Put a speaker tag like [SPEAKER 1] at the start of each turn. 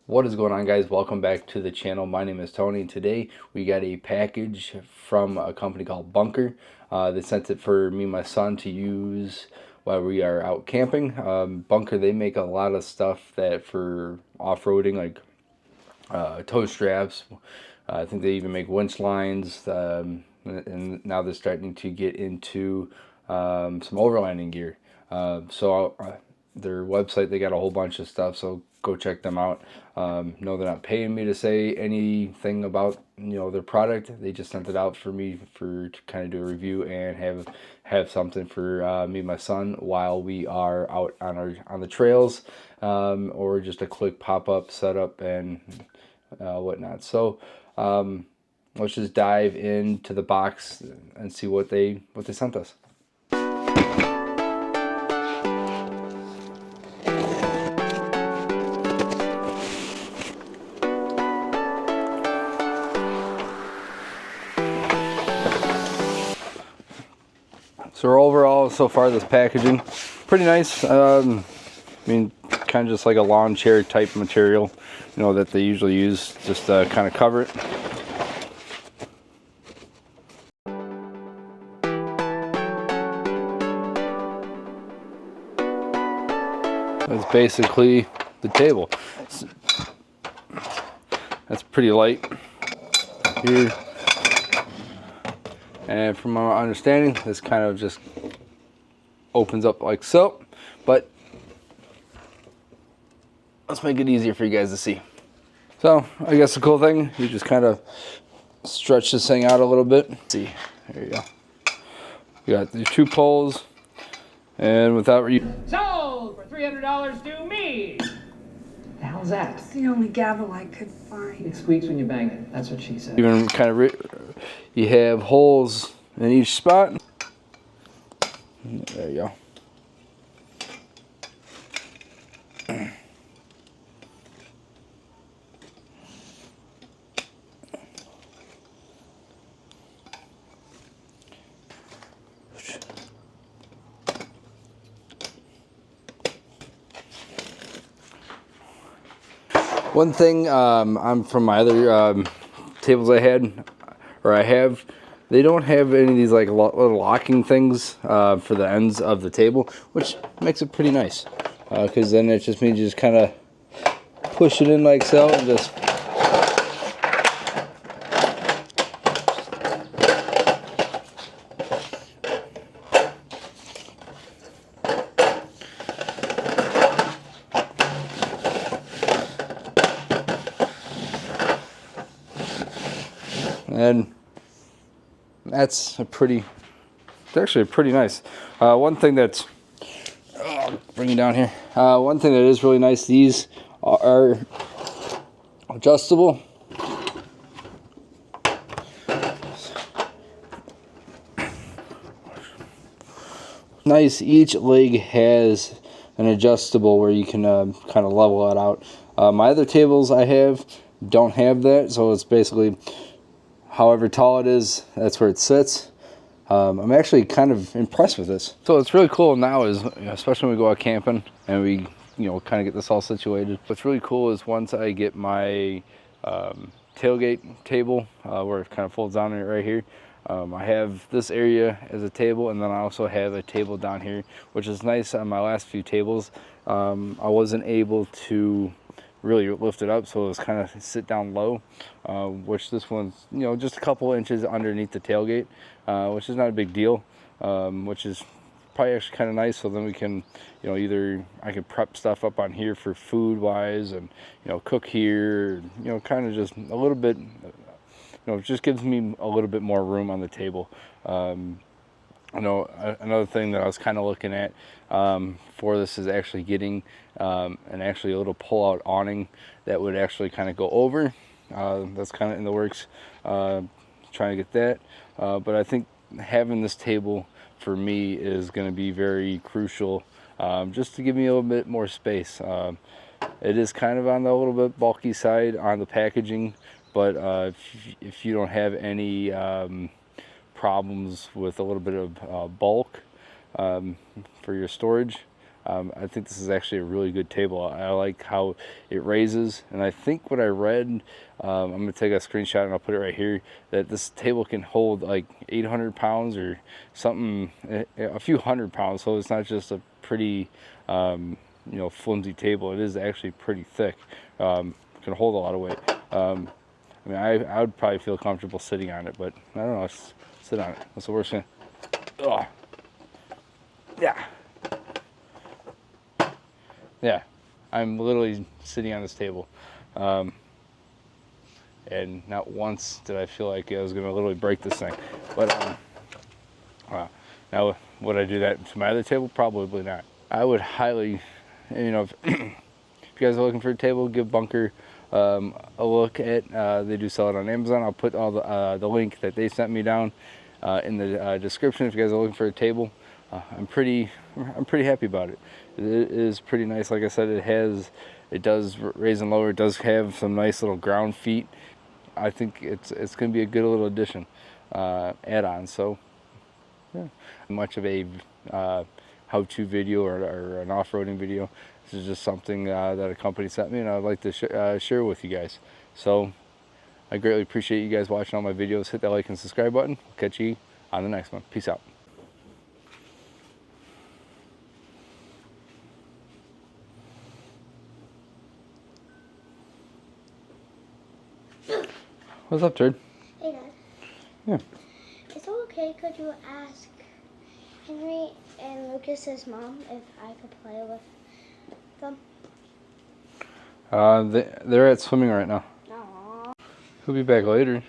[SPEAKER 1] What is going on, guys? Welcome back to the channel. My name is Tony. Today we got a package from a company called Bunker. They sent it for me and my son to use while we are out camping. Bunker, they make a lot of stuff that for off-roading, like tow straps. I think they even make winch lines, and now they're starting to get into some overlanding gear. Their website, they got a whole bunch of stuff, so go check them out. No, they're not paying me to say anything about their product. They just sent it out for me to kind of do a review and have something for me and my son while we are out on the trails, or just a quick pop-up setup and whatnot. So let's just dive into the box and see what they sent us. So overall, so far, this packaging, pretty nice. I mean, kind of just like a lawn chair type material, that they usually use, just to kind of cover it. That's basically the table. That's pretty light here. And from my understanding, this kind of just opens up like so, but let's make it easier for you guys to see. So I guess the cool thing, you just kind of stretch this thing out a little bit. Let's see, there you go. You got the two poles, and without
[SPEAKER 2] sold for $300 to me. The hell's that?
[SPEAKER 3] It's the only gavel I could find.
[SPEAKER 2] It squeaks when you bang it. That's what she said.
[SPEAKER 1] Even kind of you have holes in each spot. There you go. One thing, I'm from my other tables I have, they don't have any of these like little locking things for the ends of the table, which makes it pretty nice, because then it just means you just kind of push it in like so and just and that's it's actually pretty nice. One thing that's, bring it down here. One thing that is really nice, these are adjustable. Nice, each leg has an adjustable where you can kind of level it out. My other tables I have don't have that, so it's basically however tall it is, that's where it sits. I'm actually kind of impressed with this. So what's really cool now is, especially when we go out camping and we, kind of get this all situated. What's really cool is once I get my tailgate table, where it kind of folds down right here, I have this area as a table, and then I also have a table down here, which is nice. On my last few tables, I wasn't able to really lift it up, so it was kind of sit down low, which this one's just a couple inches underneath the tailgate, which is not a big deal, which is probably actually kind of nice. So then we can either I can prep stuff up on here for food wise, and cook here, kind of just a little bit, it just gives me a little bit more room on the table. Another thing that I was kind of looking at for this is actually getting a little pull-out awning that would actually kind of go over. That's kind of in the works, trying to get that. But I think having this table for me is going to be very crucial, just to give me a little bit more space. It is kind of on the little bit bulky side on the packaging, but if you don't have any problems with a little bit of bulk for your storage, I think this is actually a really good table. I like how it raises, and I think what I read, I'm going to take a screenshot and I'll put it right here, that this table can hold like 800 pounds or something, a few hundred pounds, so it's not just a pretty, you know, flimsy table. It is actually pretty thick. Can hold a lot of weight. I mean, I would probably feel comfortable sitting on it, but I don't know, let's sit on it. What's the worst thing? Oh. Yeah. Yeah, I'm literally sitting on this table, and not once did I feel like I was going to literally break this thing. But now, would I do that to my other table? Probably not. I would highly, you know, if you guys are looking for a table, give Bunker a look at. They do sell it on Amazon. I'll put all the link that they sent me down in the description if you guys are looking for a table. I'm pretty happy about it. It is pretty nice. Like I said, it does raise and lower. It does have some nice little ground feet. I think it's going to be a good little addition, add-on. So, yeah, much of a how-to video or an off-roading video. This is just something that a company sent me, and I'd like to share with you guys. So, I greatly appreciate you guys watching all my videos. Hit that like and subscribe button. Catch you on the next one. Peace out. What's up, Turd?
[SPEAKER 4] Hey, Dad.
[SPEAKER 1] Yeah.
[SPEAKER 4] Is it okay? Could you ask Henry and Lucas's mom if I could play with them?
[SPEAKER 1] They're at swimming right now.
[SPEAKER 4] No.
[SPEAKER 1] He'll be back later.